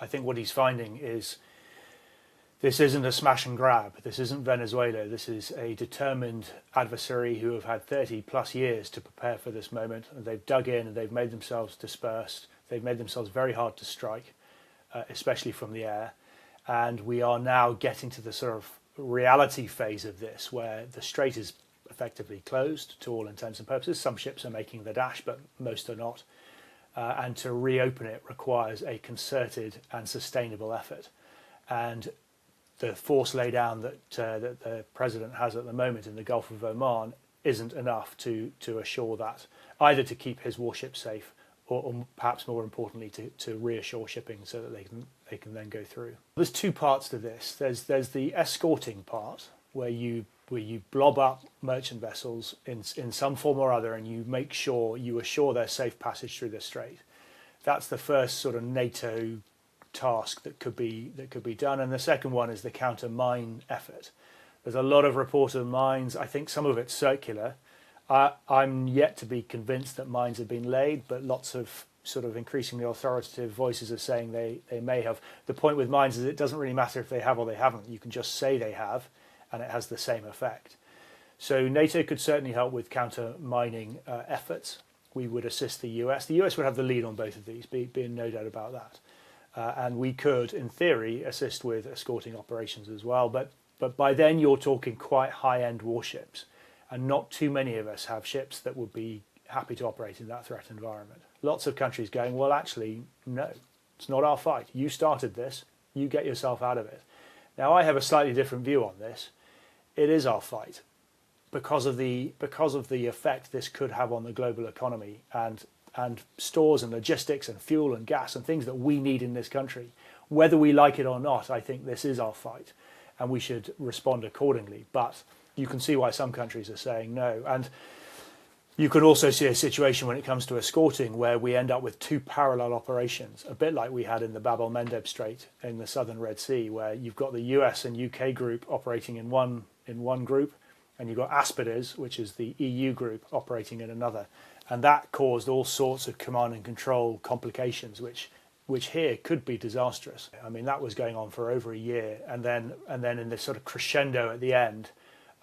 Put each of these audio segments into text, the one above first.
I think what he's finding is this isn't a smash and grab. This isn't Venezuela. This is a determined adversary who have had 30 plus years to prepare for this moment. And they've dug in and they've made themselves dispersed. They've made themselves very hard to strike, especially from the air. And we are now getting to the sort of reality phase of this, where the strait is effectively closed to all intents and purposes. Some ships are making the dash, but most are not. And to reopen it requires a concerted and sustainable effort. And the force laydown that the president has at the moment in the Gulf of Oman isn't enough to assure that, either to keep his warships safe or perhaps more importantly to reassure shipping so that they can then go through. There's two parts to this. There's the escorting part where you blob up merchant vessels in some form or other and you make sure you assure their safe passage through the strait. That's the first sort of NATO task that could be done, and the second one is the counter mine effort. There's a lot of reported mines. I think some of it's circular. I'm yet to be convinced that mines have been laid, but lots of sort of increasingly authoritative voices are saying they may have. The point with mines is it doesn't really matter if they have or they haven't. You can just say they have and it has the same effect. So NATO could certainly help with counter mining efforts. We would assist the US. The US would have the lead on both of these, be no doubt about that. And we could, in theory, assist with escorting operations as well. But by then you're talking quite high-end warships. And not too many of us have ships that would be happy to operate in that threat environment. Lots of countries going, well, actually, no, it's not our fight. You started this. You get yourself out of it. Now, I have a slightly different view on this. It is our fight because of the effect this could have on the global economy and stores and logistics and fuel and gas and things that we need in this country. Whether we like it or not, I think this is our fight and we should respond accordingly. But you can see why some countries are saying no. And you can also see a situation when it comes to escorting where we end up with two parallel operations, a bit like we had in the Bab el-Mandeb Strait in the southern Red Sea, where you've got the US and UK group operating in one group, and you've got Aspides, which is the EU group, operating in another. And that caused all sorts of command and control complications, which here could be disastrous. I mean, that was going on for over a year. And then in this sort of crescendo at the end,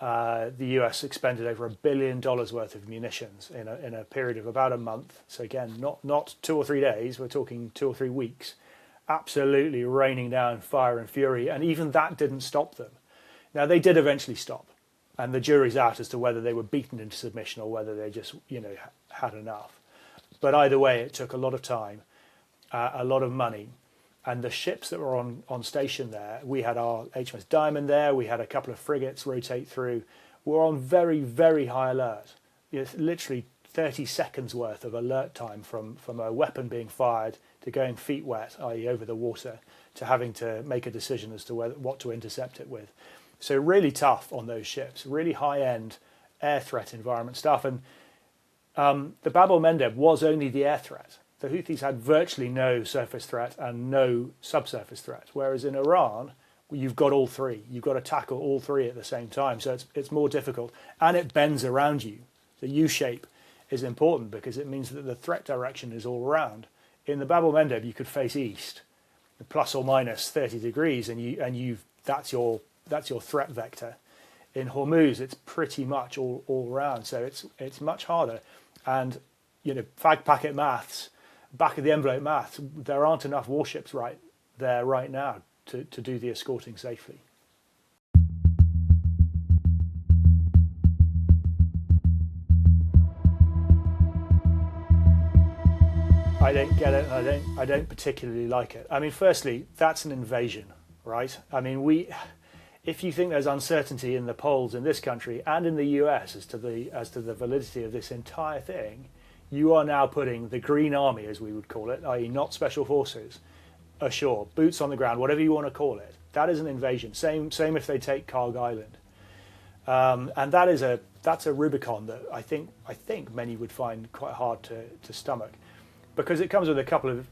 the US expended over $1 billion worth of munitions in a period of about a month. So again, not 2 or 3 days, we're talking 2 or 3 weeks, absolutely raining down fire and fury. And even that didn't stop them. Now, they did eventually stop. And the jury's out as to whether they were beaten into submission or whether they just, had enough. But either way, it took a lot of time, a lot of money. And the ships that were on station there, we had our HMS Diamond there, we had a couple of frigates rotate through, were on very, very high alert. It's literally 30 seconds worth of alert time from a weapon being fired to going feet wet, i.e. over the water, to having to make a decision as to what to intercept it with. So really tough on those ships, really high-end air threat environment stuff. And the Bab el-Mandeb was only the air threat. The Houthis had virtually no surface threat and no subsurface threat, whereas in Iran, you've got all three. You've got to tackle all three at the same time, so it's more difficult. And it bends around you. The U-shape is important because it means that the threat direction is all around. In the Bab el-Mandeb, you could face east, plus or minus 30 degrees, and that's your threat vector. In Hormuz, it's pretty much all around, so it's much harder. And fag packet maths, back of the envelope maths, there aren't enough warships right now to do the escorting safely. I don't get it, and I don't particularly like it. I mean, firstly, that's an invasion, right? I mean, if you think there's uncertainty in the polls in this country and in the US as to the validity of this entire thing, you are now putting the Green Army, as we would call it, i.e. not special forces, ashore, boots on the ground, whatever you want to call it. That is an invasion. Same if they take Karg Island. And that's a Rubicon that I think many would find quite hard to stomach, because it comes with a couple of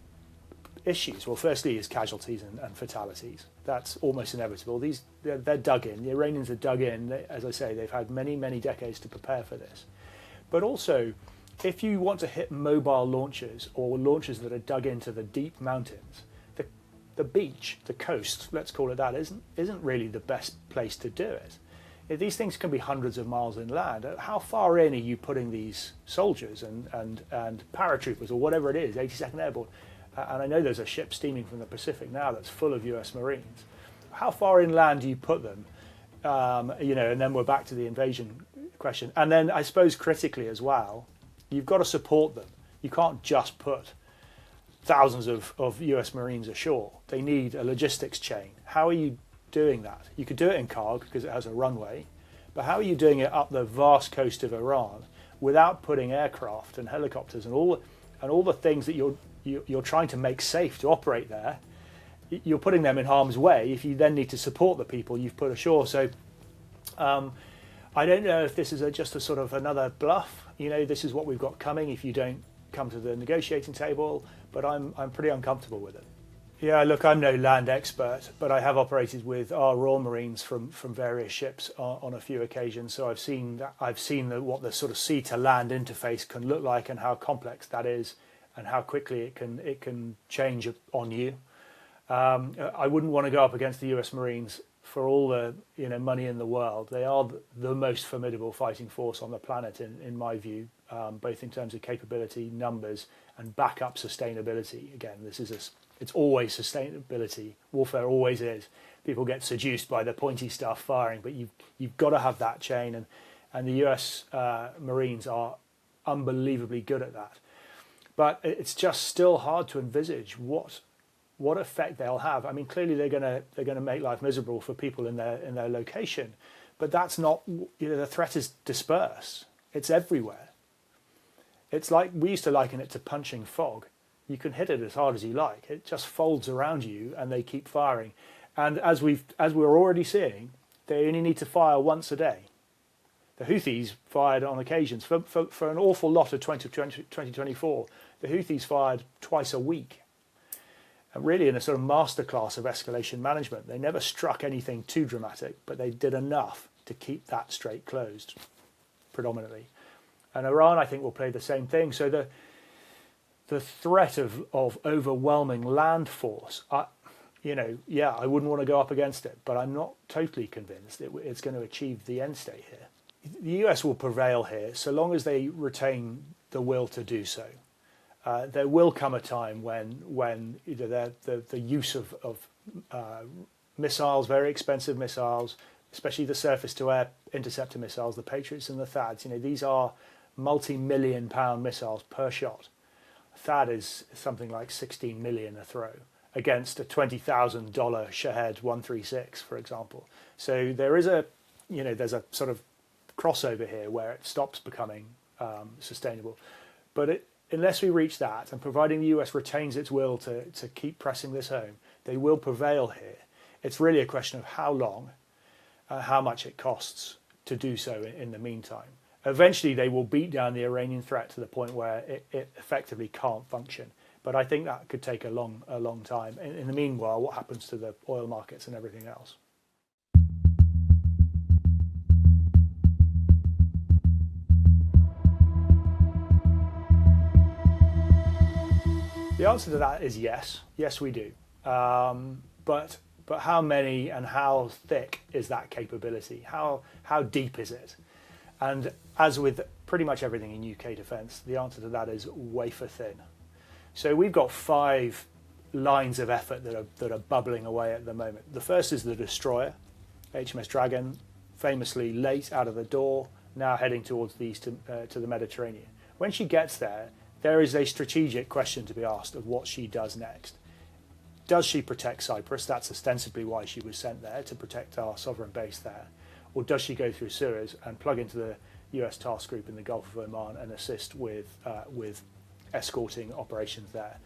issues. Well, firstly is casualties and fatalities. That's almost inevitable. They're dug in. The Iranians are dug in. As I say, they've had many, many decades to prepare for this. But also, if you want to hit mobile launchers or launchers that are dug into the deep mountains, the beach, the coast, let's call it that, isn't really the best place to do it. If these things can be hundreds of miles inland, how far in are you putting these soldiers and paratroopers or whatever it is, 82nd Airborne? And I know there's a ship steaming from the Pacific now that's full of US Marines. How far inland do you put them? And then we're back to the invasion question. And then I suppose critically as well, you've got to support them. You can't just put thousands of US Marines ashore. They need a logistics chain. How are you doing that? You could do it in Karg because it has a runway, but how are you doing it up the vast coast of Iran without putting aircraft and helicopters and all the things that you're trying to make safe to operate there? You're putting them in harm's way if you then need to support the people you've put ashore. So I don't know if this is just a sort of another bluff. This is what we've got coming if you don't come to the negotiating table, but I'm pretty uncomfortable with it. Yeah, look, I'm no land expert, but I have operated with our Royal Marines from various ships on a few occasions. So I've seen what the sort of sea to land interface can look like and how complex that is, and how quickly it can change on you. I wouldn't want to go up against the US Marines for all the money in the world. They are the most formidable fighting force on the planet, in my view, both in terms of capability, numbers, and backup sustainability. Again, it's always sustainability. Warfare always is. People get seduced by the pointy stuff firing, but you've got to have that chain, and the US Marines are unbelievably good at that. But it's just still hard to envisage what effect they'll have. I mean, clearly they're going to make life miserable for people in their location, but that's not. The threat is dispersed. It's everywhere. It's like we used to liken it to punching fog. You can hit it as hard as you like. It just folds around you, and they keep firing. And as we're already seeing, they only need to fire once a day. The Houthis fired on occasions for an awful lot of 2024. The Houthis fired twice a week. And really in a sort of masterclass of escalation management. They never struck anything too dramatic, but they did enough to keep that strait closed, predominantly. And Iran, I think, will play the same thing. So the threat of overwhelming land force, I wouldn't want to go up against it, but I'm not totally convinced it's going to achieve the end state here. The US will prevail here so long as they retain the will to do so. There will come a time when the use of missiles, very expensive missiles, especially the surface-to-air interceptor missiles, the Patriots and the THAADs. These are multi-million-pound missiles per shot. THAAD is something like 16 million a throw against a $20,000 Shahed 136, for example. So there's a sort of crossover here where it stops becoming sustainable. But unless we reach that, and providing the US retains its will to keep pressing this home, they will prevail here. It's really a question of how long, how much it costs to do so in the meantime. Eventually, they will beat down the Iranian threat to the point where it effectively can't function. But I think that could take a long time. In the meanwhile, what happens to the oil markets and everything else? The answer to that is yes. Yes, we do. But how many and how thick is that capability? How deep is it? And as with pretty much everything in UK defence, the answer to that is wafer thin. So we've got 5 lines of effort that are bubbling away at the moment. The first is the destroyer, HMS Dragon, famously late out of the door, now heading towards the east to the Mediterranean. When she gets there, there is a strategic question to be asked of what she does next. Does she protect Cyprus? That's ostensibly why she was sent there, to protect our sovereign base there. Or does she go through Suez and plug into the US task group in the Gulf of Oman and assist with escorting operations there?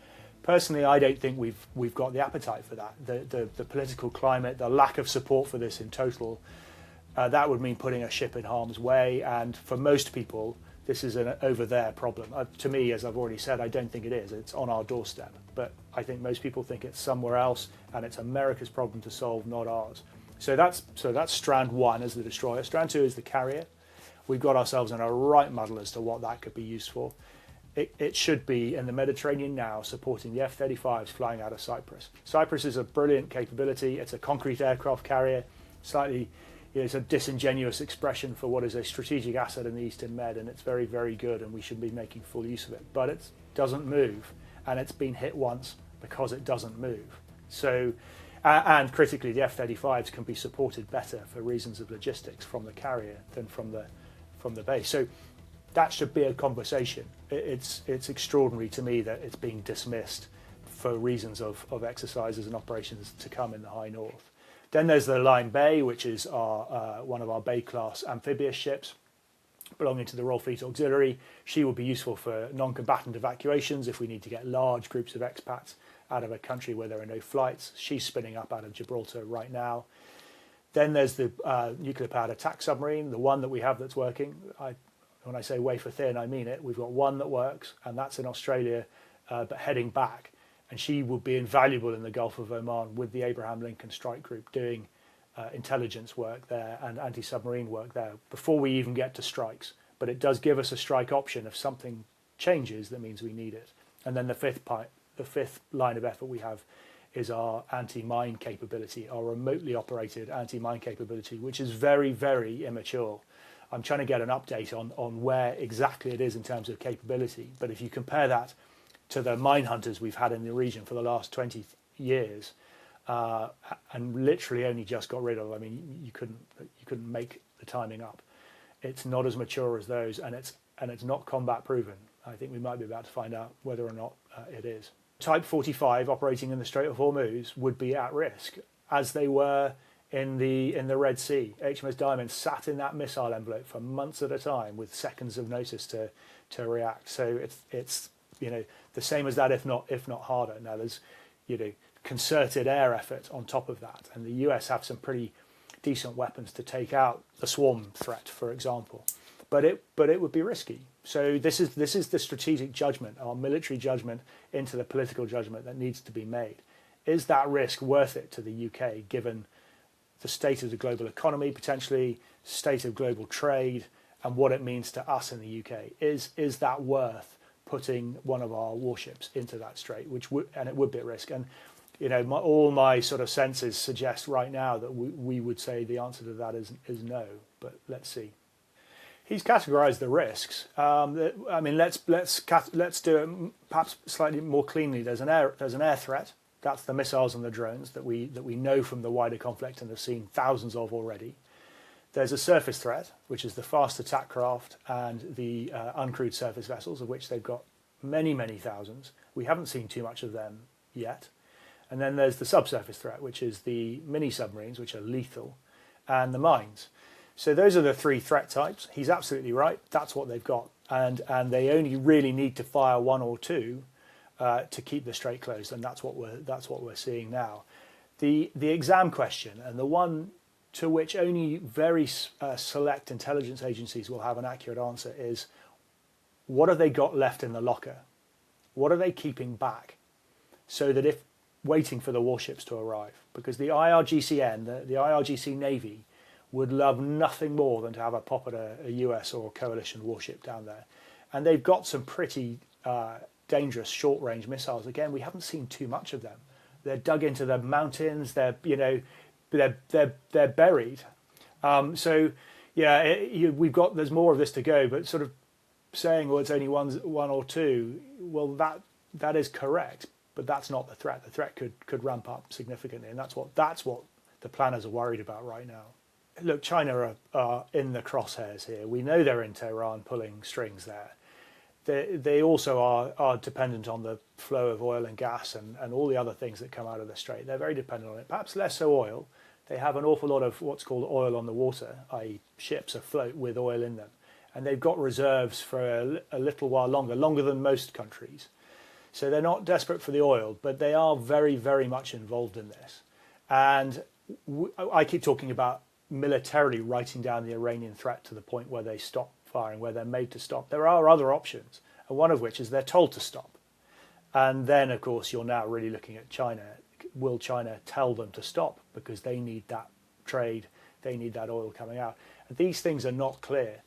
Personally, I don't think we've got the appetite for that. The political climate, the lack of support for this in total, that would mean putting a ship in harm's way. And for most people, this is an over there problem. To me, as I've already said, I don't think it is. It's on our doorstep. But I think most people think it's somewhere else, and it's America's problem to solve, not ours. So that's strand 1 as the destroyer. Strand 2 is the carrier. We've got ourselves in a right muddle as to what that could be used for. it should be in the Mediterranean now, supporting the F-35s flying out of Cyprus. Cyprus is a brilliant capability. It's a concrete aircraft carrier, slightly, it's a disingenuous expression for what is a strategic asset in the Eastern Med, and it's very, very good, and we should be making full use of it. But it doesn't move, and it's been hit once because it doesn't move. So, and critically, the F-35s can be supported better for reasons of logistics from the carrier than from the base. So that should be a conversation. It's extraordinary to me that it's being dismissed for reasons of exercises and operations to come in the High North. Then there's the Line Bay, which is one of our Bay-class amphibious ships belonging to the Royal Fleet Auxiliary. She will be useful for non-combatant evacuations if we need to get large groups of expats out of a country where there are no flights. She's spinning up out of Gibraltar right now. Then there's the nuclear-powered attack submarine, the one that we have that's working. When I say wafer thin, I mean it. We've got one that works, and that's in Australia, but heading back. And she will be invaluable in the Gulf of Oman with the Abraham Lincoln Strike Group doing intelligence work there and anti-submarine work there before we even get to strikes. But it does give us a strike option. If something changes, that means we need it. And then the fifth line of effort we have is our anti-mine capability, our remotely operated anti-mine capability, which is very, very immature. I'm trying to get an update on where exactly it is in terms of capability. But if you compare that to the mine hunters we've had in the region for the last 20 years, and literally only just got rid of, I mean, you couldn't make the timing up. It's not as mature as those, and it's not combat proven. I think we might be about to find out whether or not it is. Type 45 operating in the Strait of Hormuz would be at risk, as they were in the Red Sea. HMS Diamond sat in that missile envelope for months at a time with seconds of notice to react. So it's the same as that, if not harder. Now there's concerted air effort on top of that, and the US have some pretty decent weapons to take out the swarm threat, for example. But it would be risky. So this is the strategic judgment, our military judgment into the political judgment that needs to be made. Is that risk worth it to the UK, given the state of the global economy, potentially state of global trade, and what it means to us in the UK? Is that worth putting one of our warships into that strait, and it would be at risk? And all my sort of senses suggest right now that we would say the answer to that is no. But let's see. He's categorized the risks. I mean, let's do it perhaps slightly more cleanly. There's an air threat. That's the missiles and the drones that we know from the wider conflict and have seen thousands of already. There's a surface threat, which is the fast attack craft and the uncrewed surface vessels, of which they've got many, many thousands. We haven't seen too much of them yet. And then there's the subsurface threat, which is the mini submarines, which are lethal, and the mines. So those are the three threat types. He's absolutely right. That's what they've got. And they only really need to fire one or two to keep the strait closed, and that's what we're seeing now. The exam question, and the one to which only very select intelligence agencies will have an accurate answer, is what have they got left in the locker? What are they keeping back? So that if waiting for the warships to arrive, because the IRGCN, the IRGC Navy, would love nothing more than to have a pop at a US or coalition warship down there. And they've got some pretty dangerous short-range missiles. Again, we haven't seen too much of them. They're dug into the mountains. They're buried. So yeah, there's more of this to go. But sort of saying, well, it's only one or two. Well, that is correct, but that's not the threat. The threat could ramp up significantly, and that's what the planners are worried about right now. Look, China are in the crosshairs here. We know they're in Tehran pulling strings there. They also are dependent on the flow of oil and gas and all the other things that come out of the strait. They're very dependent on it. Perhaps less so oil. They have an awful lot of what's called oil on the water, i.e. ships afloat with oil in them. And they've got reserves for a little while longer than most countries. So they're not desperate for the oil, but they are very, very much involved in this. And I keep talking about militarily writing down the Iranian threat to the point where they stop firing, where they're made to stop. There are other options, and one of which is they're told to stop. And then, of course, you're now really looking at China. Will China tell them to stop because they need that trade, they need that oil coming out? And these things are not clear.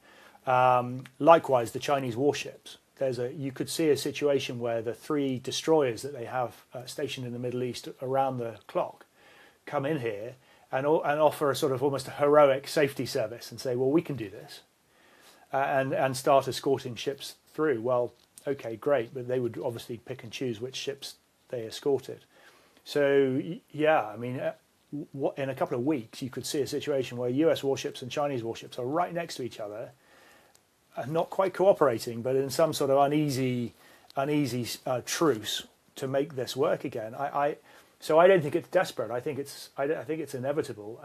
Likewise, the Chinese warships. you could see a situation where the 3 destroyers that they have stationed in the Middle East around the clock come in here and offer a sort of almost a heroic safety service and say, well, we can do this, and start escorting ships through. Well, okay, great, but they would obviously pick and choose which ships they escorted. So yeah, I mean, in a couple of weeks, you could see a situation where US warships and Chinese warships are right next to each other, not quite cooperating, but in some sort of uneasy truce to make this work again. So I don't think it's desperate. I think it's inevitable.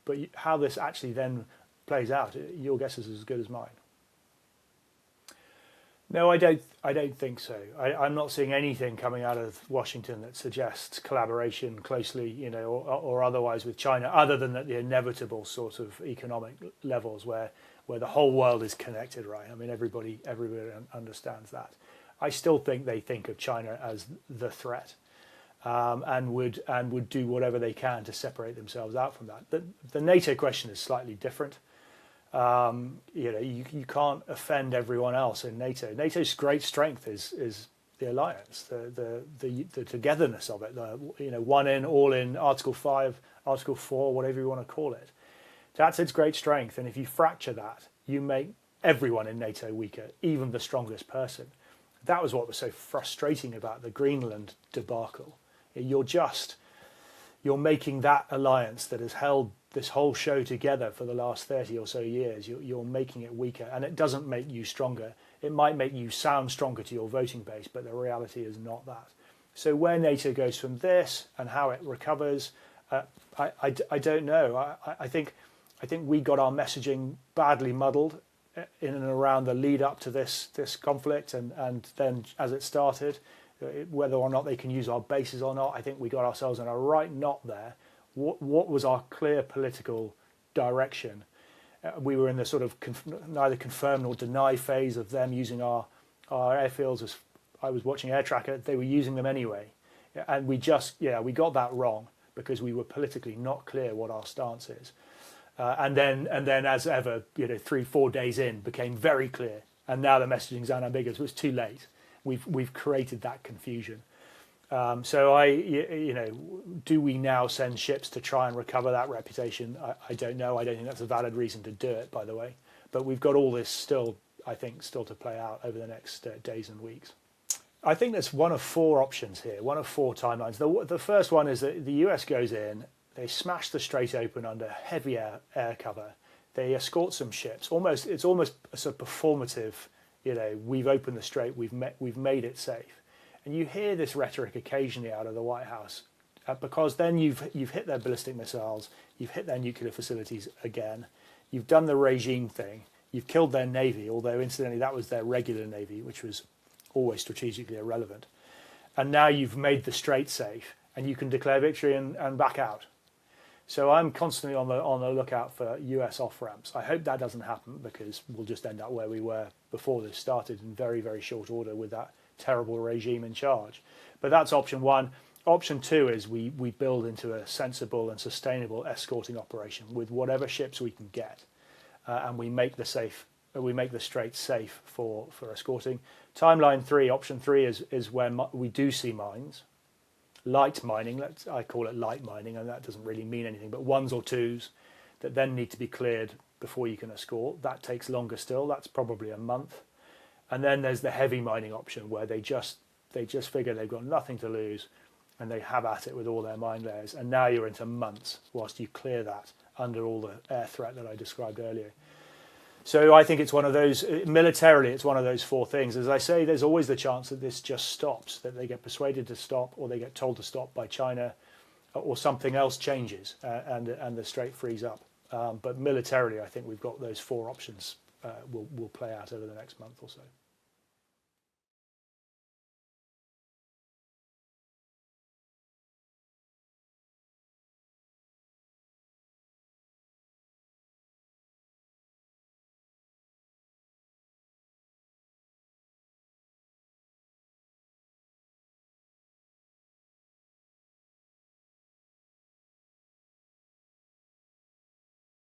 But how this actually then plays out, your guess is as good as mine. No, I don't think so. I'm not seeing anything coming out of Washington that suggests collaboration closely, or otherwise with China, other than at the inevitable sort of economic levels where the whole world is connected, right? I mean, everybody understands that. I still think they think of China as the threat, and would do whatever they can to separate themselves out from that. The NATO question is slightly different. You can't offend everyone else in NATO. NATO's great strength is the alliance, the togetherness of it. One in, all in, Article 5, Article 4, whatever you want to call it. That's its great strength. And if you fracture that, you make everyone in NATO weaker, even the strongest person. That was what was so frustrating about the Greenland debacle. You're making that alliance that has held this whole show together for the last 30 or so years, you're making it weaker, and it doesn't make you stronger. It might make you sound stronger to your voting base, but the reality is not that. So where NATO goes from this and how it recovers, I don't know. I think we got our messaging badly muddled in and around the lead up to this conflict, and then as it started, whether or not they can use our bases or not, I think we got ourselves in a right knot there. What was our clear political direction? We were in the sort of neither confirm nor deny phase of them using our airfields. As I was watching Air Tracker, they were using them anyway, and we got that wrong because we were politically not clear what our stance is. And then as ever, 3-4 days in, became very clear, and now the messaging's unambiguous. It was too late. We've created that confusion. So do we now send ships to try and recover that reputation? I don't know. I don't think that's a valid reason to do it, by the way. But we've got all this still to play out over the next days and weeks. I think there's one of 4 options here, one of 4 timelines. The first one is that the US goes in, they smash the strait open under heavy air cover. They escort some ships. It's almost a sort of performative. We've opened the strait. We've made it safe. And you hear this rhetoric occasionally out of the White House, because then you've hit their ballistic missiles, you've hit their nuclear facilities again, you've done the regime thing, you've killed their navy, although incidentally that was their regular navy, which was always strategically irrelevant. And now you've made the strait safe, and you can declare victory and back out. So I'm constantly on the lookout for US off-ramps. I hope that doesn't happen, because we'll just end up where we were before this started in very, very short order with that terrible regime in charge. But that's option 1. Option 2 is we build into a sensible and sustainable escorting operation with whatever ships we can get, and we make the strait safe for escorting. Timeline 3, option 3 is where we do see mines, light mining. I call it light mining, and that doesn't really mean anything, but 1s or 2s that then need to be cleared before you can escort. That takes longer still. That's probably a month. And then there's the heavy mining option, where they just figure they've got nothing to lose, and they have at it with all their mine layers. And now you're into months whilst you clear that under all the air threat that I described earlier. So I think it's one of those, militarily, it's one of those 4 things. As I say, there's always the chance that this just stops, that they get persuaded to stop, or they get told to stop by China, or something else changes, and the strait frees up. But militarily, I think we've got those 4 options will play out over the next month or so.